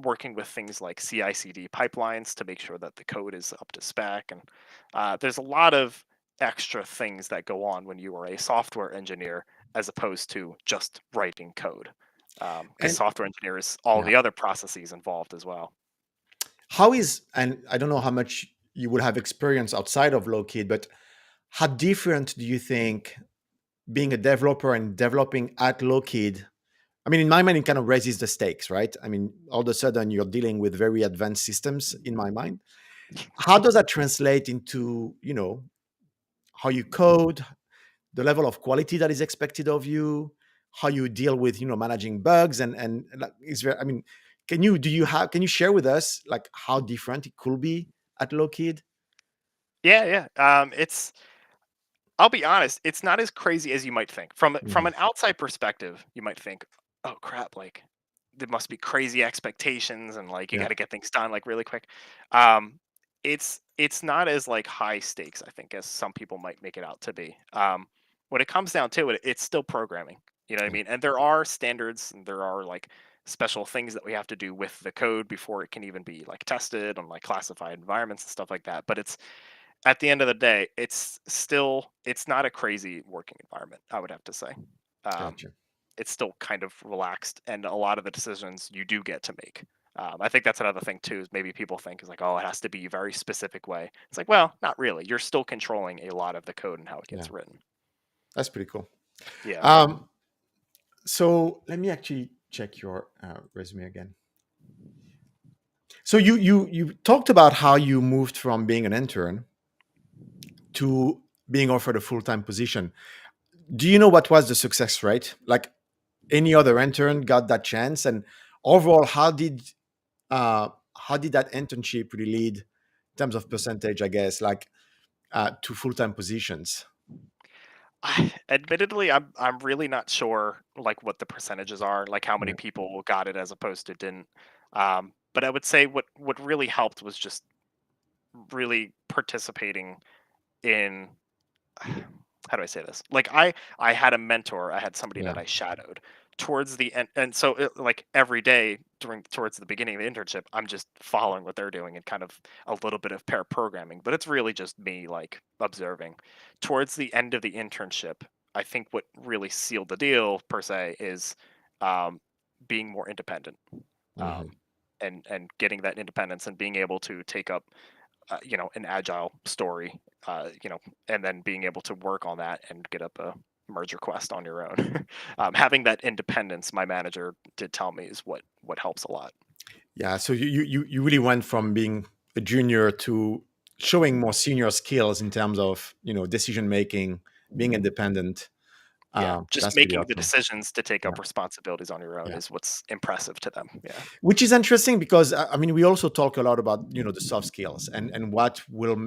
working with things like CI/CD pipelines to make sure that the code is up to spec. And there's a lot of extra things that go on when you are a software engineer as opposed to just writing code. Because And software engineer is all yeah, the other processes involved as well. how is, and I don't know how much you would have experience outside of Lockheed, but how different do you think being a developer and developing at Lockheed? I mean, in my mind, it kind of raises the stakes, right? I mean, all of a sudden you're dealing with very advanced systems in my mind. How does that translate into, how you code, the level of quality that is expected of you, how you deal with, managing bugs and like, is there, I mean, can you share with us like how different it could be at Lockheed? Yeah, yeah. I'll be honest, it's not as crazy as you might think. From Mhm. an outside perspective, you might think, "Oh crap, like there must be crazy expectations and like you Yeah. got to get things done like really quick." Um it's not as like high stakes, I think, as some people might make it out to be. When it comes down to it, it's still programming. You know what I Yeah. mean? And there are standards and there are like special things that we have to do with the code before it can even be like tested on like classified environments and stuff like that. But it's at the end of the day, it's not a crazy working environment, I would have to say. Um, Gotcha. it's still kind of relaxed, and a lot of the decisions you do get to make. I think that's another thing too. Is maybe people think is like, oh, it has to be a very specific way. It's like, well, not really. You're still controlling a lot of the code and how it Yeah. gets written. That's pretty cool. Yeah. Um, so let me actually check your resume again. So you talked about how you moved from being an intern to being offered a full-time position. Do you know what was the success rate? Like any other intern got that chance, and overall, how did that internship really lead in terms of percentage? I guess like to full-time positions. Admittedly, I'm really not sure like what the percentages are, like how many Yeah. people got it as opposed to didn't. But I would say what really helped was just really participating in how do I say this? Like I had a mentor, I had somebody that Yeah. I shadowed towards the end, and so like every day towards the beginning of the internship, I'm just following what they're doing and kind of a little bit of pair programming, but it's really just me like observing. Towards the end of the internship, I think what really sealed the deal per se is um, being more independent, Mhm. um, and getting that independence and being able to take up an agile story, and then being able to work on that and get up a merge request on your own. Having that independence, my manager did tell me, is what helps a lot. Yeah. So you really went from being a junior to showing more senior skills in terms of decision making, being independent. Yeah, just That's pretty making the awesome. decisions to take Yeah. up responsibilities on your own Yeah. is what's impressive to them. Yeah. Which is interesting because I mean we also talk a lot about the soft skills and what will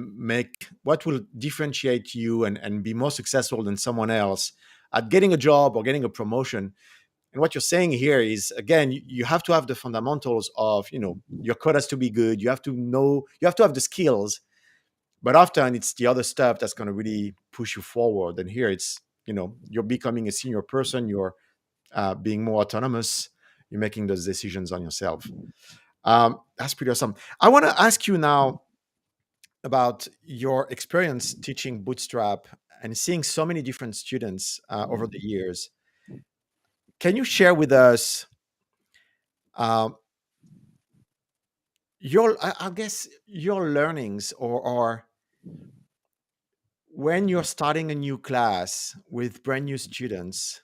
differentiate you and be more successful than someone else at getting a job or getting a promotion. And what you're saying here is again you have to have the fundamentals of your code has to be good. You have to have the skills, but often it's the other stuff that's going to really push you forward. And here it's you're becoming a senior person. You're being more autonomous. You're making those decisions on yourself. That's pretty awesome. I want to ask you now about your experience teaching Bootstrap and seeing so many different students over the years. Can you share with us uh, I guess, your learnings or when you're starting a new class with brand new students?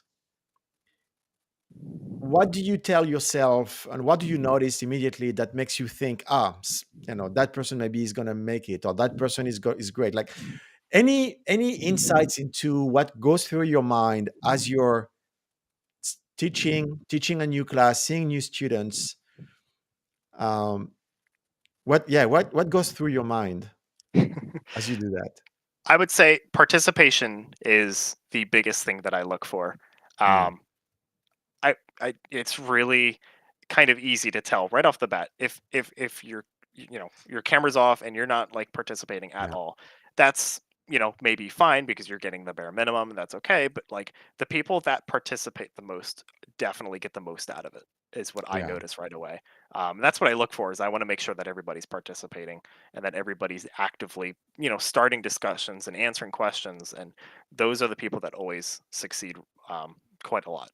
What do you tell yourself and what do you notice immediately that makes you think that person maybe is going to make it or that person is great, like any insights into what goes through your mind as you're teaching a new class, seeing new students? um what goes through your mind as you do that? I would say participation is the biggest thing that I look for. Mm, Um, it's really kind of easy to tell right off the bat if your camera's off and you're not like participating at yeah, all. That's maybe fine because you're getting the bare minimum and that's okay. But like the people that participate the most definitely get the most out of it is what I yeah. notice right away. That's what I look for is I want to make sure that everybody's participating and that everybody's actively starting discussions and answering questions, and those are the people that always succeed quite a lot.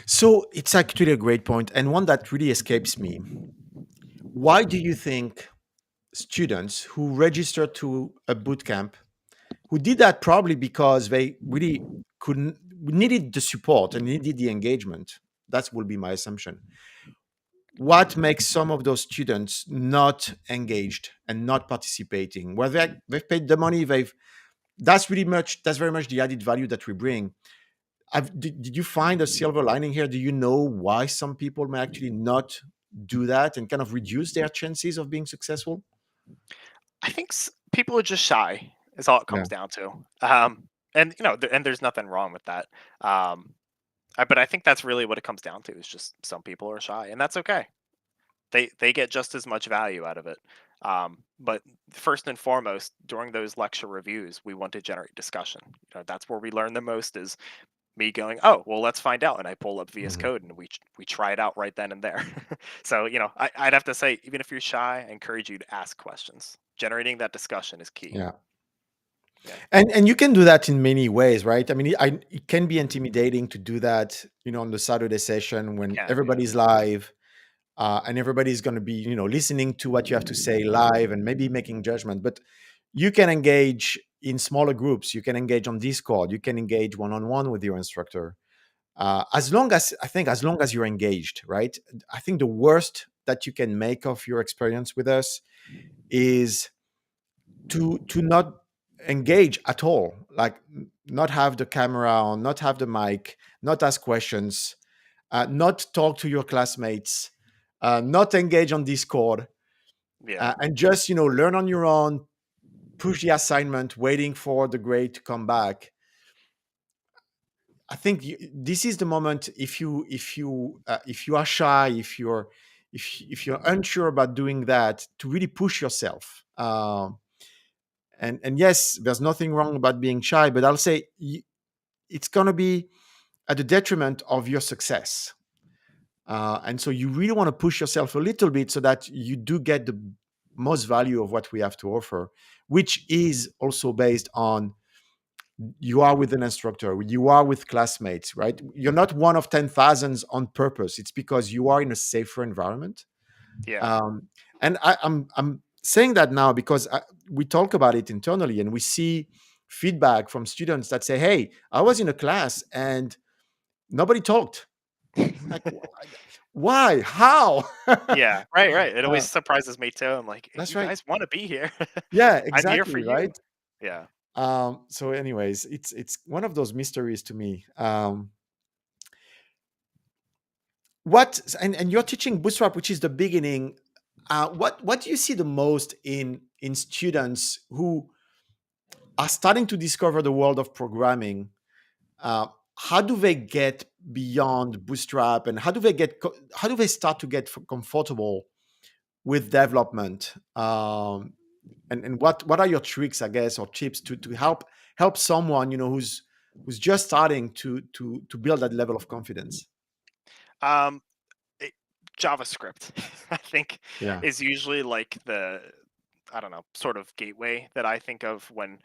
So it's actually a great point and one that really escapes me. Why do you think students who register to a boot camp, who did that probably because they really couldn't needed the support and needed the engagement, that will be my assumption, what makes some of those students not engaged and not participating? Well, they've paid the money, that's very much the added value that we bring. Did you find a silver lining here? Do you know why some people may actually not do that and kind of reduce their chances of being successful? I think people are just shy. Is all it Yeah, comes down to. And and there's nothing wrong with that. Um, but I think that's really what it comes down to. Is just some people are shy, and that's okay. They get just as much value out of it. But first and foremost, during those lecture reviews, we want to generate discussion. That's where we learn the most. Is me going, oh well, let's find out, and I pull up VS mhm, Code and we try it out right then and there. So I'd have to say, even if you're shy, I encourage you to ask questions. Generating that discussion is key. yeah. Yeah, And you can do that in many ways, right? I mean, it can be intimidating to do that, on the Saturday session it when can. Yeah, everybody's live, and everybody's going to be, listening to what you have to say live and maybe making judgment. But you can engage in smaller groups. You can engage on Discord. You can engage one on one with your instructor. As long as you're engaged, right? I think the worst that you can make of your experience with us is to not engage at all, like not have the camera on, not have the mic, not ask questions, not talk to your classmates, not engage on Discord, yeah. and just learn on your own, push the assignment, waiting for the grade to come back. I think this is the moment. If you are shy, if you're unsure about doing that, to really push yourself. And yes, there's nothing wrong about being shy, but I'll say it's gonna be at the detriment of your success. And so you really want to push yourself a little bit so that you do get the most value of what we have to offer, which is also based on you are with an instructor, you are with classmates, right? You're not one of 10,000 on purpose. It's because you are in a safer environment. Yeah. Um, and I'm saying that now because we talk about it internally and we see feedback from students that say, "Hey, I was in a class and nobody talked." I'm like, why? How? Yeah, right, right. It always Uh, surprises me too. I'm like, if that's you right. guys want to be here, Yeah, I'm here for exactly. you. Right. Yeah. So, anyways, it's one of those mysteries to me. What and you're teaching Bootstrap, which is the beginning. What do you see the most in students who are starting to discover the world of programming? Uh, how do they get beyond Bootstrap, and how do they start to get comfortable with development? And what are your tricks, I guess, or tips to help someone who's just starting to build that level of confidence? Um, it, JavaScript, I think, Yeah, is usually like the, I don't know, sort of gateway that I think of when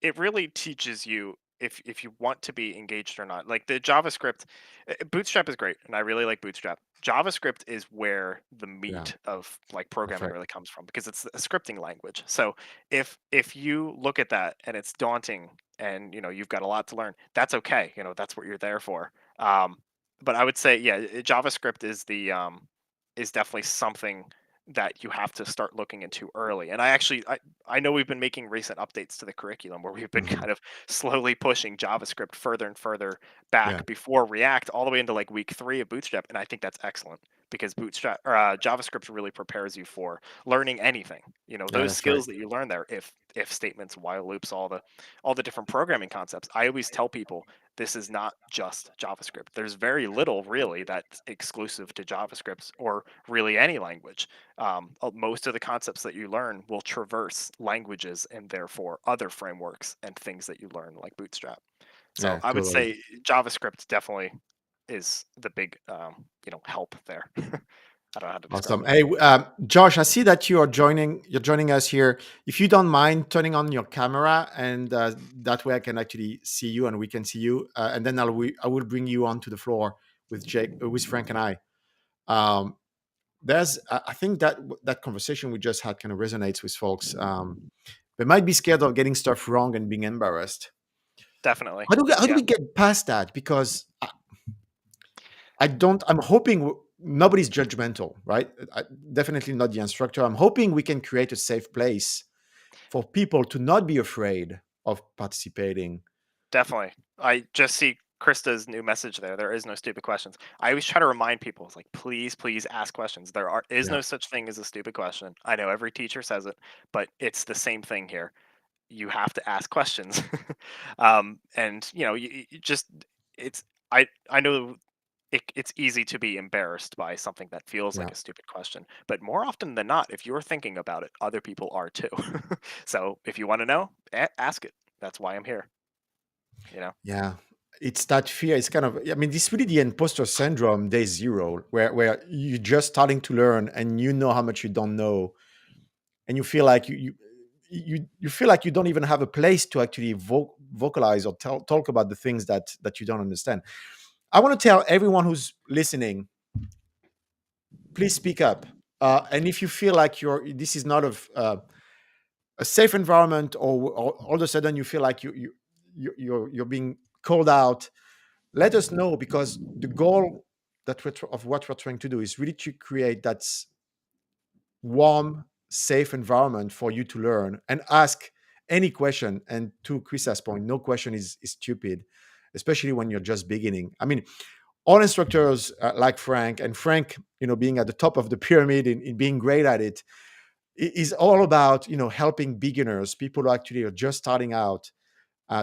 it really teaches you if you want to be engaged or not. Like the JavaScript, Bootstrap is great, and I really like Bootstrap. JavaScript is where the yeah, meat of like that's programming right. really comes from because it's a scripting language. So if you look at that and it's daunting and you've got a lot to learn, that's okay. That's what you're there for. But I would say, yeah, JavaScript is definitely something that you have to start looking into early. And I know we've been making recent updates to the curriculum where we've been Mhm. kind of slowly pushing JavaScript further and further Yeah, back before React all the way into like week 3 of Bootstrap, and I think that's excellent because Bootstrap or JavaScript really prepares you for learning anything. yeah, Those that's right. skills that you learn there, if statements, while loops, all the different programming concepts. I always tell people this is not just JavaScript. There's very little really that's exclusive to JavaScript or really any language. Most of the concepts that you learn will traverse languages and therefore other frameworks and things that you learn like Bootstrap. So Yeah, I would totally. say JavaScript definitely is the big help there. I don't know how to describe Awesome. it. Hey, Josh, I see that you're joining us here. If you don't mind turning on your camera, and that way I can actually see you and we can see you, and then I will bring you onto the floor with Jake, with Frank and I. Um, I think that conversation we just had kind of resonates with folks. They might be scared of getting stuff wrong and being embarrassed. Definitely. How do Yeah, we get past that? Because I don't. I'm hoping nobody's judgmental, right? Definitely not the instructor. I'm hoping we can create a safe place for people to not be afraid of participating. definitely. I just see Krista's new message there. There is no stupid questions. I always try to remind people, it's like, please, please ask questions. Is Yeah, no such thing as a stupid question. I know every teacher says it, but it's the same thing here. You have to ask questions. And you just it's I know it's easy to be embarrassed by something that feels yeah, like a stupid question, but more often than not, if you're thinking about it, other people are too. So if you want to know, ask it. That's why I'm here. You know. yeah. It's that fear. It's kind of. I mean, this really the imposter syndrome, day zero, where you're just starting to learn and you know how much you don't know, and you feel like you feel like you don't even have a place to actually vocalize or talk about the things that you don't understand. I want to tell everyone who's listening, please speak up. And if you feel like this is not a safe environment, or all of a sudden you feel like you're being called out, let us know, because the goal of what we're trying to do is really to create that warm, safe environment for you to learn and ask any question. And to Chris's point, no question is stupid, especially when you're just beginning. I mean, all instructors, like Frank, and Frank, being at the top of the pyramid in being great at it, is all about helping beginners, people who actually are just starting out,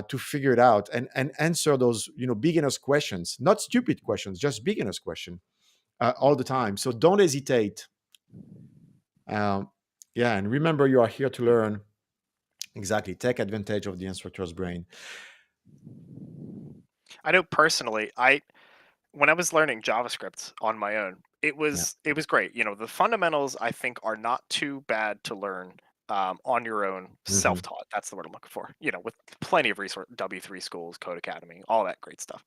to figure it out and answer those beginners questions, not stupid questions, just beginners question, all the time. So don't hesitate. um, yeah, and remember, you are here to learn. Exactly, take advantage of the instructor's brain. I know personally, I when I was learning JavaScript on my own, Yeah. it was great. You know, the fundamentals I think are not too bad to learn on your own, Hmm. self-taught. That's the word I'm looking for. You know, with plenty of resource, W3 schools, Code Academy, all that great stuff.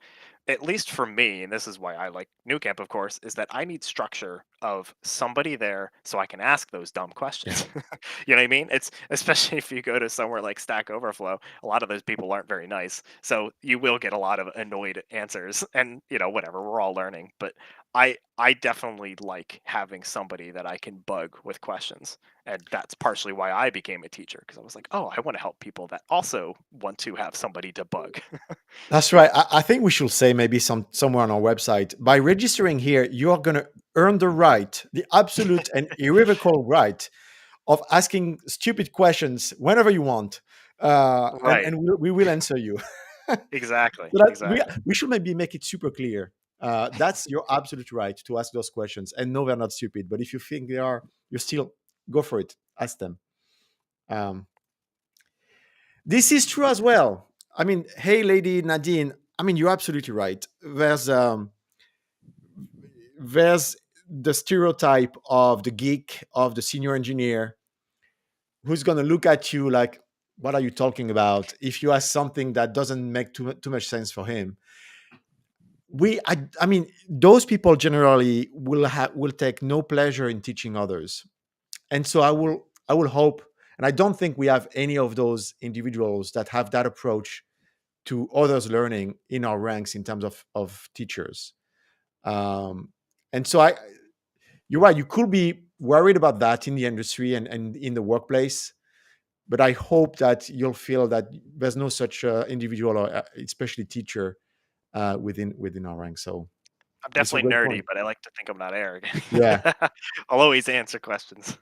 At least for me, and this is why I like Nucamp, of course, is that I need structure of somebody there so I can ask those dumb Yeah. questions. You know what I mean? It's especially if you go to somewhere like Stack Overflow, a lot of those people aren't very nice. So you will get a lot of annoyed answers and, you know, whatever, we're all learning, but I definitely like having somebody that I can bug with questions. And that's partially why I became a teacher because I was like, "Oh, I want to help people that also want to have somebody to bug." That's right. I think we should say maybe somewhere on our website, by registering here, you are going to earn the right, the absolute and irrevocable right of asking stupid questions whenever you want, Right. and we will answer you. Exactly. So that Exactly. we should maybe make it super clear. That's your absolute right to ask those questions. And no, they're not stupid. But if you think they are, you still go for it. Ask them. Um, this is true as well. I mean, hey, lady Nadine. I mean, you're absolutely right. There's the stereotype of the geek, of the senior engineer, who's going to look at you like, "What are you talking about?" If you ask something that doesn't make too much sense for him. I mean, those people generally will take no pleasure in teaching others, and so I will hope, and I don't think we have any of those individuals that have that approach to others learning in our ranks in terms of teachers. And so you're right, you could be worried about that in the industry and in the workplace, but I hope that you'll feel that there's no such individual or especially teacher within our ranks. So I'm that's a definitely great nerdy, point. but I like to think I'm not arrogant. Yeah. I'll always answer questions.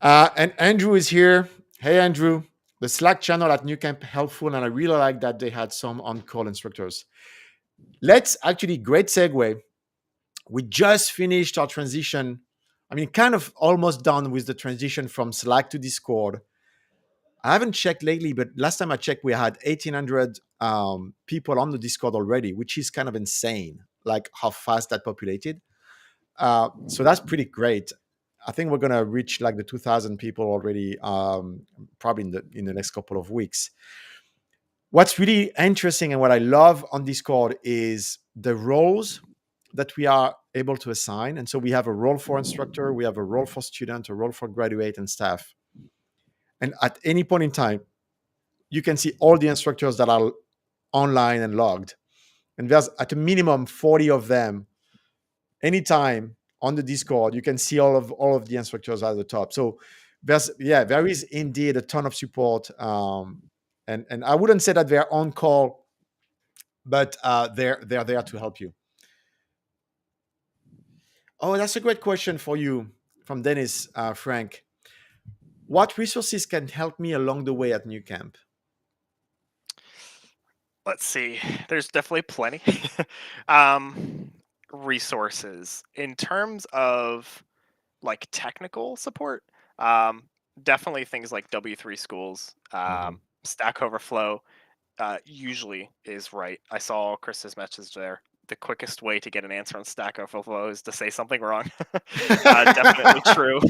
And Andrew is here. Hey, Andrew. The Slack channel at Nucamp helpful, and I really like that they had some on-call instructors. Let's actually, great segue. We just finished our transition. I mean, kind of almost done with the transition from Slack to Discord. I haven't checked lately, but last time I checked, we had 1,800 people on the Discord already, which is kind of insane, like how fast that populated. So that's pretty great. I think we're gonna reach like the 2,000 people already, probably in the next couple of weeks. What's really interesting and what I love on Discord is the roles that we are able to assign. And so we have a role for instructor, we have a role for student, a role for graduate and staff. And at any point in time, you can see all the instructors that are online and logged. And there's at a minimum 40 of them anytime on the Discord. You can see all of the instructors at the top. So there is indeed a ton of support. And I wouldn't say that they're on call, but they're there to help you. Oh, that's a great question for you from Dennis, Frank. What resources can help me along the way at New Camp? Let's see. There's definitely plenty. um, resources in terms of like technical support. Um, definitely things like W3 schools, Mhm. Stack Overflow, usually is right. I saw Chris's message there. The quickest way to get an answer on Stack Overflow is to say something wrong. Definitely true.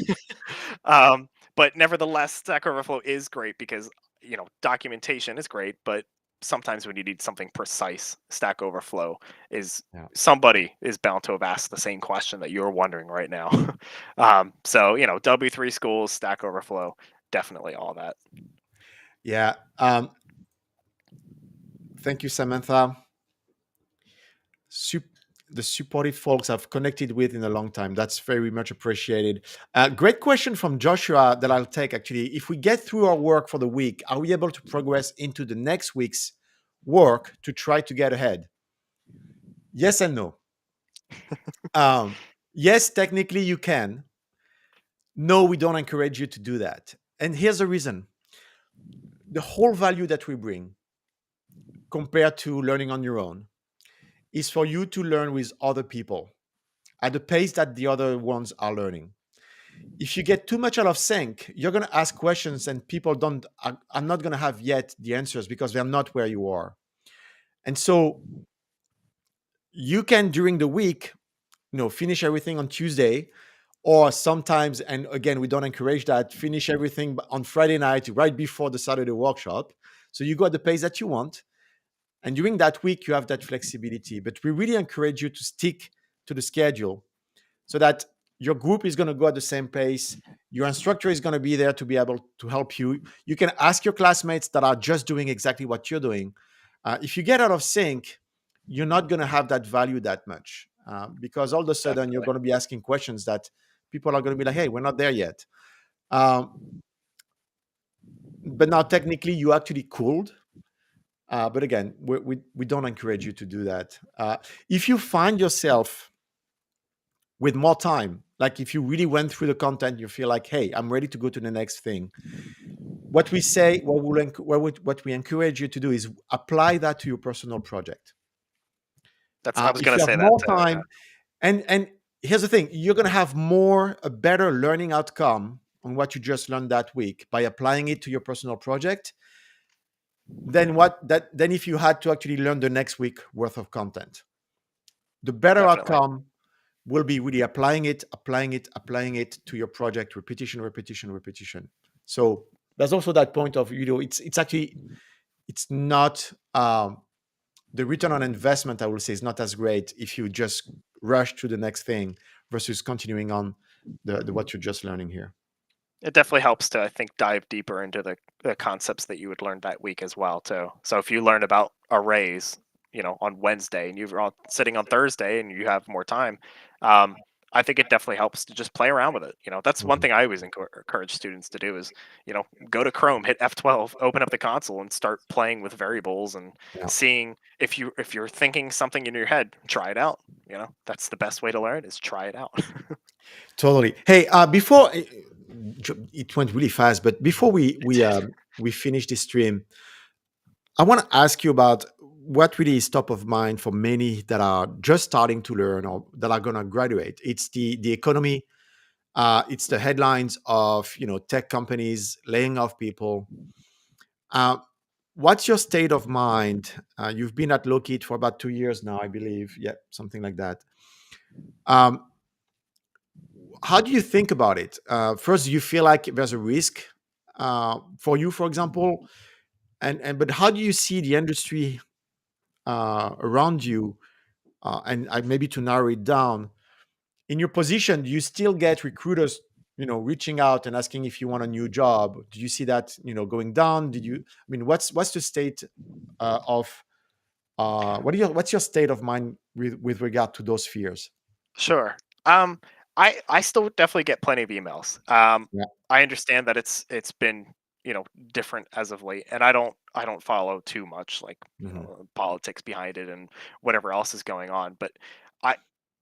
But nevertheless, Stack Overflow is great because you know documentation is great, but sometimes when you need something precise, Stack Overflow is Yeah. somebody is bound to have asked the same question that you're wondering right now. So you know, W3 schools, Stack Overflow, definitely all that. Yeah. Thank you, Samantha. Sup- the supportive folks I've connected with in a long time. That's very much appreciated. Great question from Joshua that I'll take actually. If we get through our work for the week, are we able to progress into the next week's work to try to get ahead? Yes and no. Um, yes, technically you can. No, we don't encourage you to do that. And here's the reason: the whole value that we bring compared to learning on your own is for you to learn with other people at the pace that the other ones are learning. If you get too much out of sync, you're going to ask questions and people are not going to have yet the answers because they're not where you are. And so you can, during the week, finish everything on Tuesday, or sometimes, and again, we don't encourage that, finish everything on Friday night, right before the Saturday workshop. So you go at the pace that you want. And during that week, you have that flexibility. But we really encourage you to stick to the schedule so that your group is going to go at the same pace. Your instructor is going to be there to be able to help you. You can ask your classmates that are just doing exactly what you're doing. If you get out of sync, you're not going to have that value that much, because all of a sudden you're Definitely. going to be asking questions that people are going to be like, hey, we're not there yet. Um, but now technically you actually could. But again, we don't encourage you to do that. If you find yourself with more time, like if you really went through the content, you feel like, hey, I'm ready to go to the next thing. What we say, what we encourage you to do is apply that to your personal project. I was If gonna you have say that more too. Yeah. time, and here's the thing, you're going to have a better learning outcome on what you just learned that week by applying it to your personal project than if you had to actually learn the next week worth of content. The better Definitely. outcome will be really applying it to your project, repetition, repetition, repetition. So there's also that point of, it's actually, it's not, the return on investment, I will say, is not as great if you just rush to the next thing versus continuing on the what you're just learning here. It definitely helps to, I think, dive deeper into the concepts that you would learn that week as well too. So if you learn about arrays, on Wednesday, and you're all sitting on Thursday and you have more time, um, I think it definitely helps to just play around with it. That's one Mhm. thing I always encourage students to do is, go to Chrome, hit F12, open up the console, and start playing with variables and Yeah, seeing if you're thinking something in your head, try it out. That's the best way to learn is try it out. totally. Hey, before it went really fast, but before we finish this stream, I want to ask you about what really is top of mind for many that are just starting to learn or that are going to graduate. It's the economy. It's the headlines of tech companies laying off people. Uh, what's your state of mind? You've been at Lockheed for about 2 years now, I believe. Yeah, something like that. Um, how do you think about it? First, do you feel like there's a risk for you, for example? And but how do you see the industry around you? And maybe to narrow it down, in your position, do you still get recruiters, reaching out and asking if you want a new job? Do you see that, going down? What's the state of what's your state of mind with regard to those fears? Sure. Um, I still definitely get plenty of emails. Yeah. I understand that it's been different as of late, and I don't follow too much like Hmm. politics behind it and whatever else is going on. But I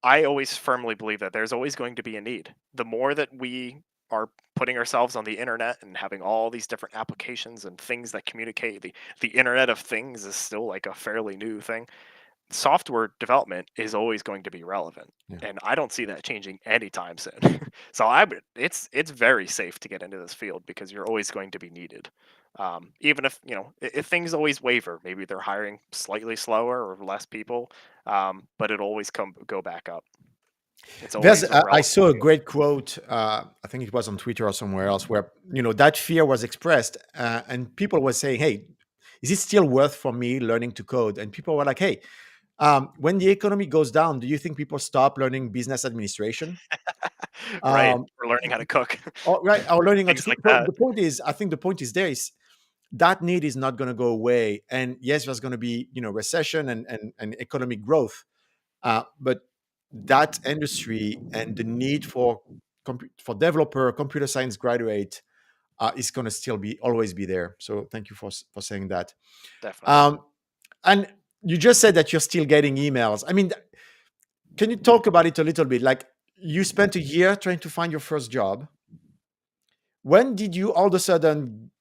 I always firmly believe that there's always going to be a need. The more that we are putting ourselves on the internet and having all these different applications and things that communicate, the Internet of Things is still like a fairly new thing. Software development is always going to be relevant, Yeah. and I don't see that changing anytime soon. So it's very safe to get into this field because you're always going to be needed. Even if if things always waver, maybe they're hiring slightly slower or less people, but it always go back up. It's There's always a I relevant saw a field. great quote. I think it was on Twitter or somewhere else, where that fear was expressed, and people were saying, "Hey, is it still worth for me learning to code?" And people were like, "Hey, when the economy goes down, do you think people stop learning business administration?" Right, Um, we're learning how to cook, or, right, or learning how to. things like So that. the point is, I think the point is there is that need is not going to go away, and yes, there's going to be recession and economic growth, but that industry and the need for for developer computer science graduate is going to still be always be there. So thank you for saying that. Definitely. Um, and you just said that you're still getting emails. I mean, can you talk about it a little bit? Like, you spent a year trying to find your first job. When did you all of a sudden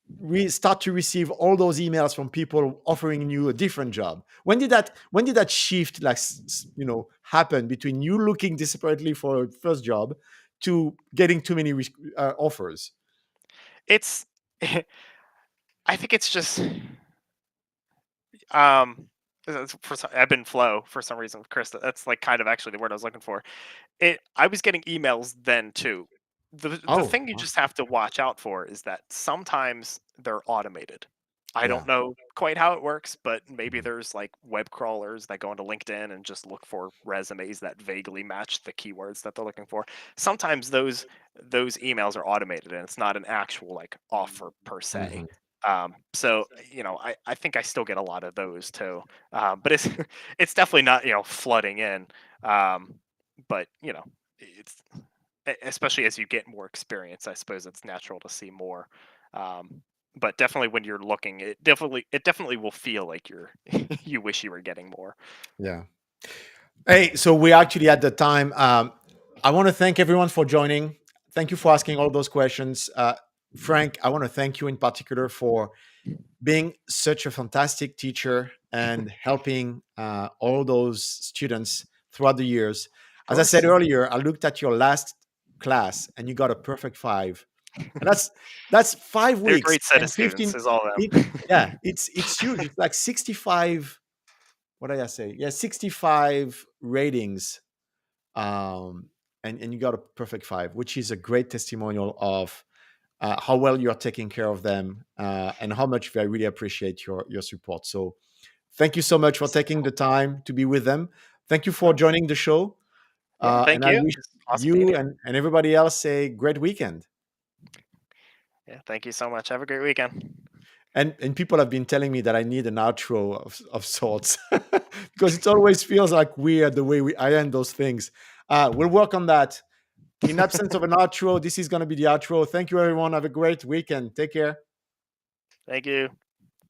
start to receive all those emails from people offering you a different job? When did that shift, like, happen between you looking desperately for a first job to getting too many offers? It's I think it's just um I've been flow for some reason with Chris. That's like kind of actually the word I was looking for. I was getting emails then too. The Oh, thing you just have to watch out for is that sometimes they're automated. I yeah. don't know quite how it works, but maybe Mhm. there's like web crawlers that go into LinkedIn and just look for resumes that vaguely match the keywords that they're looking for. Sometimes those emails are automated and it's not an actual like offer per se. Mhm. So I think I still get a lot of those too, but it's it's definitely not flooding in. Um, but it's especially as you get more experience, I suppose it's natural to see more. But definitely when you're looking, it definitely will feel like you're you wish you were getting more. Yeah. Hey, so we actually at the time. I want to thank everyone for joining. Thank you for asking all those questions. Frank, I want to thank you in particular for being such a fantastic teacher and helping all those students throughout the years. Of As I said course, earlier, I looked at your last class and you got a perfect 5. And that's 5 they're a weeks great set of and students, 15. is all It, them. yeah, it's huge. It's like 65. What did I say? Yeah, 65 ratings. Um, and you got a perfect 5, which is a great testimonial of how well you're taking care of them and how much they really appreciate your support. So thank you so much for taking the time to be with them. Thank you for No, joining the show. yeah, And thank I you. wish It's awesome being you here. and everybody else a great weekend. Yeah, thank you so much. Have a great weekend. And people have been telling me that I need an outro of sorts because it always feels like weird the way I end those things. We'll work on that. In absence of an outro, this is going to be the outro. Thank you, everyone. Have a great weekend. Take care. Thank you.